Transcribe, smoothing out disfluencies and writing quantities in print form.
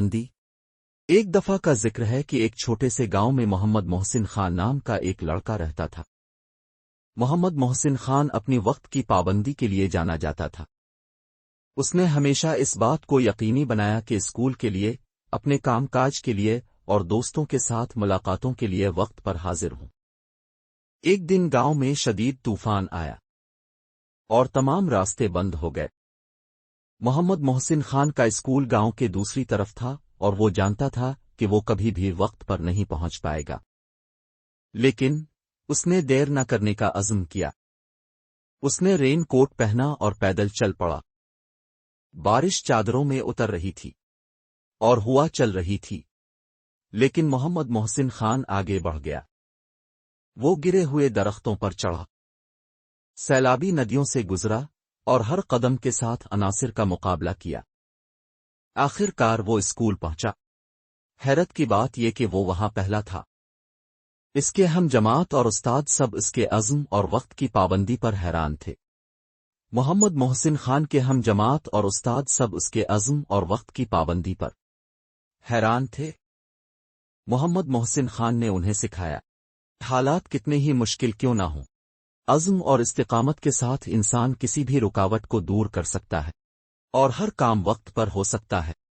بندی ایک دفعہ کا ذکر ہے کہ ایک چھوٹے سے گاؤں میں محمد محسن خان نام کا ایک لڑکا رہتا تھا۔ محمد محسن خان اپنی وقت کی پابندی کے لیے جانا جاتا تھا۔ اس نے ہمیشہ اس بات کو یقینی بنایا کہ اسکول کے لیے، اپنے کام کاج کے لیے اور دوستوں کے ساتھ ملاقاتوں کے لیے وقت پر حاضر ہوں۔ ایک دن گاؤں میں شدید طوفان آیا اور تمام راستے بند ہو گئے۔ محمد محسن خان کا اسکول گاؤں کے دوسری طرف تھا اور وہ جانتا تھا کہ وہ کبھی بھی وقت پر نہیں پہنچ پائے گا، لیکن اس نے دیر نہ کرنے کا عزم کیا۔ اس نے رین کوٹ پہنا اور پیدل چل پڑا۔ بارش چادروں میں اتر رہی تھی اور ہوا چل رہی تھی، لیکن محمد محسن خان آگے بڑھ گیا۔ وہ گرے ہوئے درختوں پر چڑھا، سیلابی ندیوں سے گزرا اور ہر قدم کے ساتھ عناصر کا مقابلہ کیا۔ آخر کار وہ اسکول پہنچا۔ حیرت کی بات یہ کہ وہ وہاں پہلا تھا۔ اس کے ہم جماعت اور استاد سب اس کے عزم اور وقت کی پابندی پر حیران تھے۔ محمد محسن خان کے ہم جماعت اور استاد سب اس کے عزم اور وقت کی پابندی پر حیران تھے۔ محمد محسن خان نے انہیں سکھایا، حالات کتنے ہی مشکل کیوں نہ ہوں، عزم اور استقامت کے ساتھ انسان کسی بھی رکاوٹ کو دور کر سکتا ہے اور ہر کام وقت پر ہو سکتا ہے۔